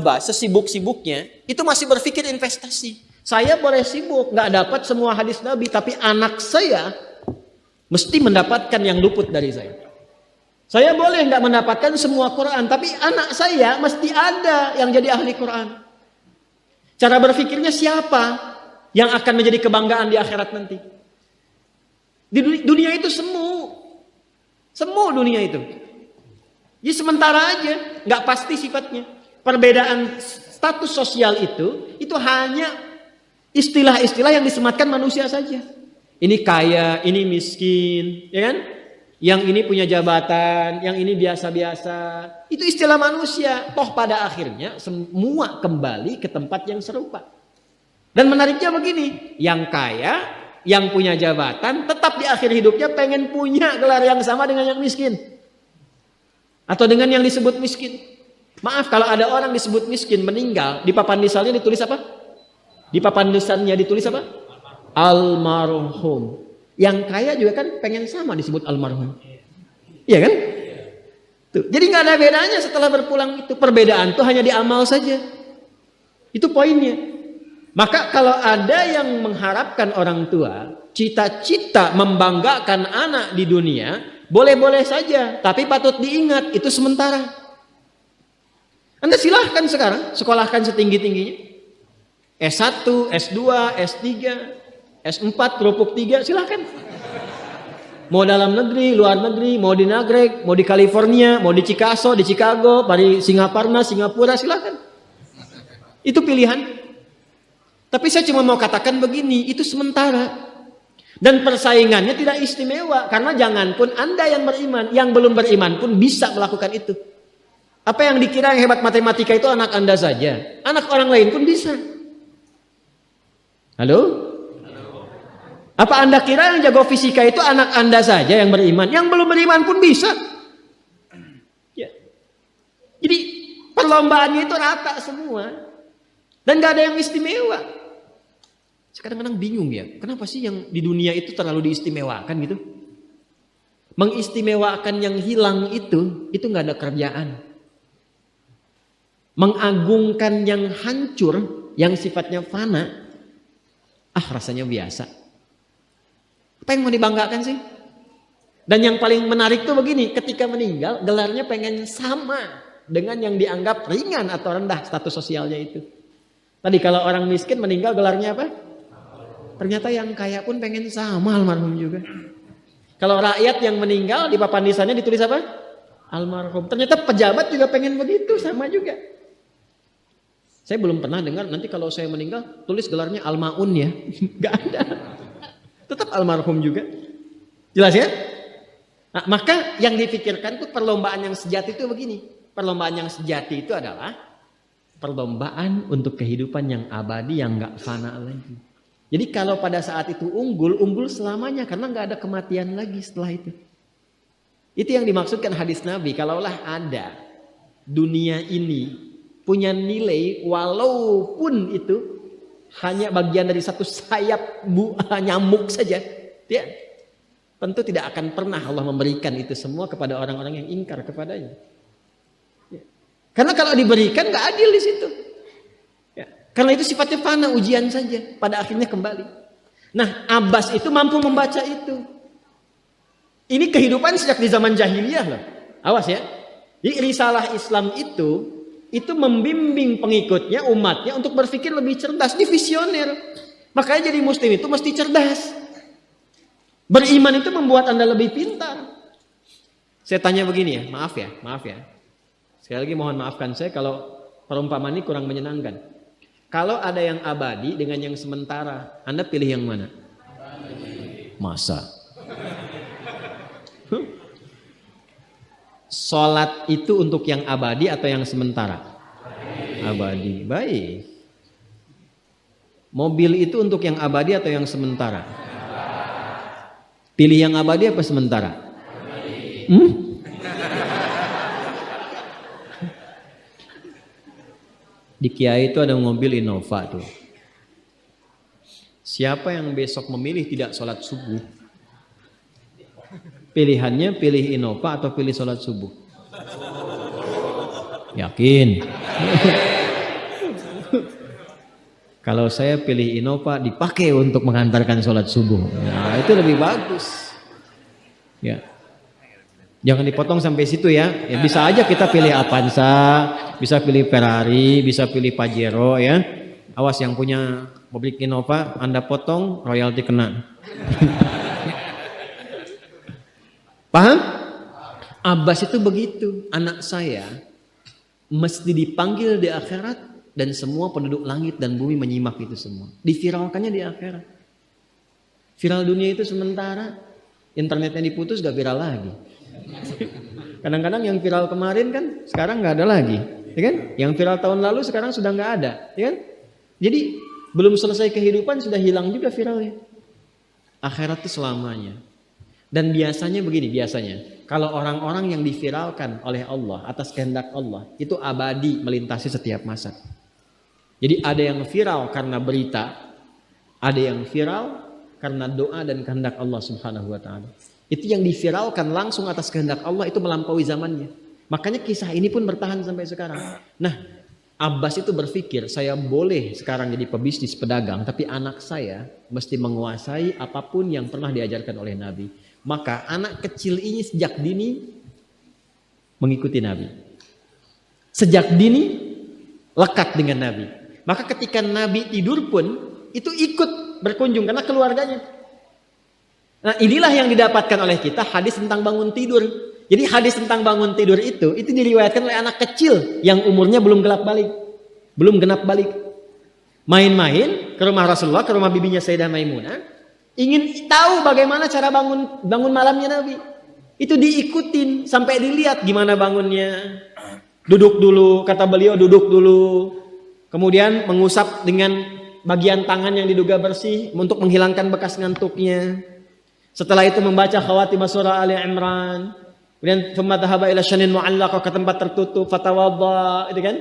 sesibuk-sibuknya itu masih berpikir investasi. Saya boleh sibuk nggak dapat semua hadis Nabi, tapi anak saya mesti mendapatkan yang luput dari saya. Saya boleh nggak mendapatkan semua Quran, tapi anak saya mesti ada yang jadi ahli Quran. Cara berpikirnya siapa yang akan menjadi kebanggaan di akhirat nanti? Di dunia itu semu dunia itu. Jadi sementara aja, nggak pasti sifatnya. Perbedaan status sosial itu hanya istilah-istilah yang disematkan manusia saja. Ini kaya, ini miskin, ya kan? Yang ini punya jabatan, yang ini biasa-biasa. Itu istilah manusia. Toh pada akhirnya semua kembali ke tempat yang serupa. Dan menariknya begini, yang kaya, yang punya jabatan, tetap di akhir hidupnya pengen punya gelar yang sama dengan yang miskin. Atau dengan yang disebut miskin. Maaf, kalau ada orang disebut miskin meninggal, di papan nisannya ditulis apa? Di papan nisannya ditulis apa? Almarhum. Yang kaya juga kan pengen sama disebut almarhum. Iya kan? Tuh. Jadi nggak ada bedanya setelah berpulang itu. Perbedaan itu hanya di amal saja. Itu poinnya. Maka kalau ada yang mengharapkan orang tua, cita-cita membanggakan anak di dunia, boleh-boleh saja. Tapi patut diingat, itu sementara. Anda silahkan sekarang sekolahkan setinggi-tingginya. S1, S2, S3, S4, kerupuk 3, silahkan. Mau dalam negeri, luar negeri, mau di Nagreg, mau di California, mau di Chicago, di Chicago, di Singaparna, Singapura, silahkan. Itu pilihan. Tapi saya cuma mau katakan begini, itu sementara. Dan persaingannya tidak istimewa. Karena jangan pun Anda yang beriman, yang belum beriman pun bisa melakukan itu. Apa yang dikira yang hebat matematika itu anak Anda saja. Anak orang lain pun bisa. Halo? Apa Anda kira yang jago fisika itu anak Anda saja yang beriman? Yang belum beriman pun bisa. Ya. Jadi perlombaannya itu rata semua. Dan gak ada yang istimewa. Saya kadang-kadang bingung ya. Kenapa sih yang di dunia itu terlalu diistimewakan gitu? Mengistimewakan yang hilang itu gak ada kerjaan. Mengagungkan yang hancur, yang sifatnya fana, rasanya biasa. Apa yang mau dibanggakan sih? Dan yang paling menarik tuh begini, ketika meninggal gelarnya pengen sama dengan yang dianggap ringan atau rendah status sosialnya itu. Tadi kalau orang miskin meninggal gelarnya apa? Ternyata yang kaya pun pengen sama almarhum juga. Kalau rakyat yang meninggal di papan nisannya ditulis apa? Almarhum. Ternyata pejabat juga pengen begitu, sama juga. Saya belum pernah dengar nanti kalau saya meninggal tulis gelarnya Almaun ya. Gak ada. Tetap almarhum juga. Jelas ya? Nah, maka yang dipikirkan tuh perlombaan yang sejati itu begini. Perlombaan yang sejati itu adalah perlombaan untuk kehidupan yang abadi yang gak fana lagi. Jadi kalau pada saat itu unggul selamanya karena gak ada kematian lagi setelah itu. Itu yang dimaksudkan hadis Nabi. Kalaulah ada dunia ini punya nilai walaupun itu hanya bagian dari satu sayap nyamuk saja, ya, tentu tidak akan pernah Allah memberikan itu semua kepada orang-orang yang ingkar kepadanya. Ya. Karena kalau diberikan nggak adil di situ. Ya. Karena itu sifatnya fana, ujian saja, pada akhirnya kembali. Nah, Abbas itu mampu membaca itu. Ini kehidupan sejak di zaman jahiliyah loh. Awas ya. Jadi risalah Islam itu membimbing pengikutnya, umatnya untuk berpikir lebih cerdas, visioner. Makanya jadi muslim itu mesti cerdas. Beriman itu membuat Anda lebih pintar. Saya tanya begini ya, maaf ya. Sekali lagi mohon maafkan saya kalau perumpamaan ini kurang menyenangkan. Kalau ada yang abadi dengan yang sementara, Anda pilih yang mana? Masa? Sholat itu untuk yang abadi atau yang sementara? Abadi. Baik. Mobil itu untuk yang abadi atau yang sementara? Pilih yang abadi apa sementara? Di Kiai itu ada mobil Innova tuh. Siapa yang besok memilih tidak sholat subuh? Pilihannya pilih Innova atau pilih sholat subuh? Yakin? Kalau saya pilih Innova dipakai untuk mengantarkan sholat subuh. Nah, itu lebih bagus. Ya. Jangan dipotong sampai situ ya. Ya bisa aja kita pilih Avanza, bisa pilih Ferrari, bisa pilih Pajero ya. Awas yang punya mobil Innova, Anda potong, royalti kena. Paham? Abbas itu begitu. Anak saya mesti dipanggil di akhirat dan semua penduduk langit dan bumi menyimak itu semua. Diviralkannya di akhirat. Viral dunia itu sementara, internetnya diputus gak viral lagi. Kadang-kadang yang viral kemarin kan sekarang gak ada lagi, ya kan? Yang viral tahun lalu sekarang sudah gak ada, ya kan? Jadi belum selesai kehidupan sudah hilang juga viralnya. Akhirat itu selamanya. Dan biasanya begini, kalau orang-orang yang diviralkan oleh Allah atas kehendak Allah itu abadi melintasi setiap masa. Jadi ada yang viral karena berita, ada yang viral karena doa dan kehendak Allah Subhanahu wa taala. Itu yang diviralkan langsung atas kehendak Allah itu melampaui zamannya. Makanya kisah ini pun bertahan sampai sekarang. Nah, Abbas itu berpikir, saya boleh sekarang jadi pebisnis pedagang, tapi anak saya mesti menguasai apapun yang pernah diajarkan oleh Nabi. Maka anak kecil ini sejak dini mengikuti Nabi. Sejak dini lekat dengan Nabi. Maka ketika Nabi tidur pun itu ikut berkunjung karena keluarganya. Nah, inilah yang didapatkan oleh kita hadis tentang bangun tidur. Jadi hadis tentang bangun tidur itu diriwayatkan oleh anak kecil yang umurnya belum genap balik. Main-main ke rumah Rasulullah, ke rumah bibinya Sayyidah Maimunah, ingin tahu bagaimana cara bangun malamnya Nabi. Itu diikutin sampai dilihat gimana bangunnya. Duduk dulu, kata beliau duduk dulu. Kemudian mengusap dengan bagian tangan yang diduga bersih untuk menghilangkan bekas ngantuknya. Setelah itu membaca khawatimah surah Ali Imran. Kemudian thumma dhahaba ila syanin mu'allaqah, ke tempat tertutup, fatawadda, itu kan?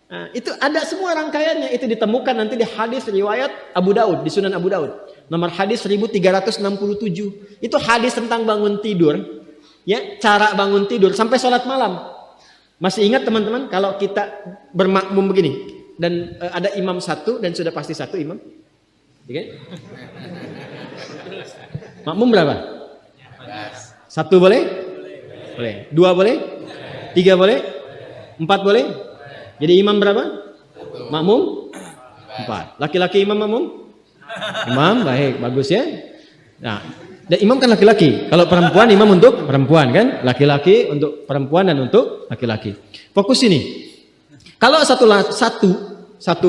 Nah, itu ada semua rangkaiannya, itu ditemukan nanti di hadis riwayat Abu Daud, di Sunan Abu Daud. Nomor hadis 1367. Itu hadis tentang bangun tidur, ya, cara bangun tidur sampai sholat malam. Masih ingat teman-teman kalau kita bermakmum begini dan ada imam satu dan sudah pasti satu imam? Ya kan? Makmum berapa? Satu boleh? Boleh. Dua boleh? Tiga boleh? Empat boleh? Jadi imam berapa? Makmum? Empat. Laki-laki imam makmum? Imam, baik, bagus ya. Nah, dan imam kan laki-laki. Kalau perempuan imam untuk perempuan kan? Laki-laki untuk perempuan dan untuk laki-laki. Fokus ini. Kalau satu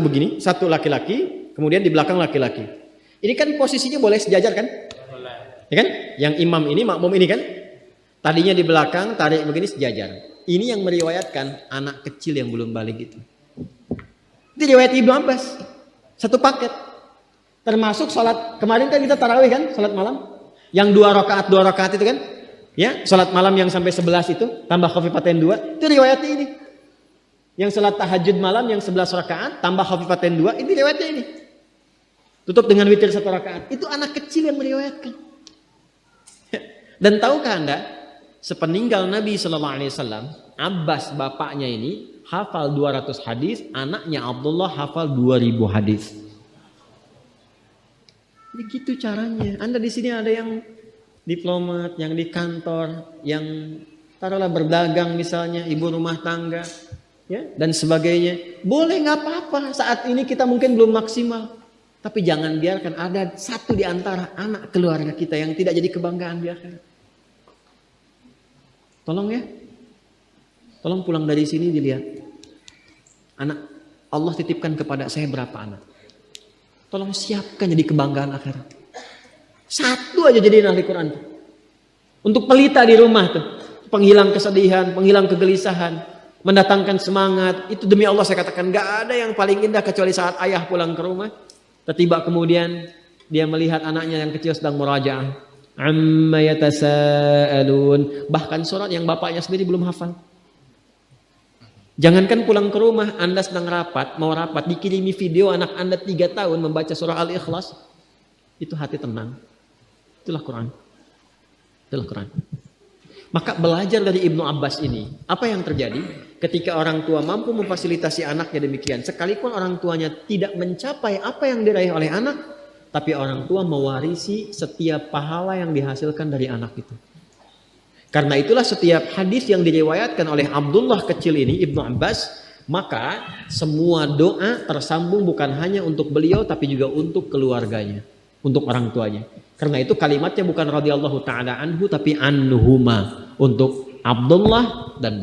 begini, satu laki-laki, kemudian di belakang laki-laki. Ini kan posisinya boleh sejajar kan? Ya kan? Yang imam ini, makmum ini kan? Tadinya di belakang, tarik begini sejajar. Ini yang meriwayatkan anak kecil yang belum balik itu. Itu riwayat Ibnu Abbas. Satu paket. Termasuk sholat, kemarin kan kita tarawih kan? Sholat malam. Yang dua rakaat itu kan? Ya, sholat malam yang sampai 11 itu, tambah khafifatain 2, itu riwayatnya ini. Yang sholat tahajud malam yang 11 rakaat, tambah khafifatain 2, ini riwayatnya ini. Tutup dengan witir 1 rakaat. Itu anak kecil yang meriwayatkan. Dan tahukah Anda? Sepeninggal Nabi SAW, Abbas bapaknya ini hafal 200 hadis, anaknya Abdullah hafal 2000 hadis. Begitu caranya. Anda di sini ada yang diplomat, yang di kantor, yang taruhlah berdagang misalnya, ibu rumah tangga, ya, dan sebagainya. Boleh, nggak apa-apa. Saat ini kita mungkin belum maksimal, tapi jangan biarkan ada satu di antara anak keluarga kita yang tidak jadi kebanggaan di akhirat. Tolong ya, tolong pulang dari sini dilihat. Anak Allah titipkan kepada saya berapa anak. Tolong siapkan jadi kebanggaan akhirat. Satu aja jadi ahli Quran. Untuk pelita di rumah tuh, penghilang kesedihan, penghilang kegelisahan, mendatangkan semangat. Itu demi Allah saya katakan, gak ada yang paling indah kecuali saat ayah pulang ke rumah. Tiba kemudian dia melihat anaknya yang kecil sedang murajaah. Amma yatasaalun, bahkan surat yang bapaknya sendiri belum hafal. Jangankan pulang ke rumah, Anda sedang mau rapat, dikirimi video anak Anda 3 tahun membaca surah Al-Ikhlas, itu hati tenang. Itulah Quran. Itulah Quran. Maka belajar dari Ibnu Abbas ini, apa yang terjadi? Ketika orang tua mampu memfasilitasi anaknya demikian, sekalipun orang tuanya tidak mencapai apa yang diraih oleh anak, tapi orang tua mewarisi setiap pahala yang dihasilkan dari anak itu. Karena itulah setiap hadis yang diriwayatkan oleh Abdullah kecil ini, Ibnu Abbas, maka semua doa tersambung bukan hanya untuk beliau tapi juga untuk keluarganya, untuk orang tuanya. Karena itu kalimatnya bukan radhiyallahu taala anhu tapi anhuma, untuk Abdullah dan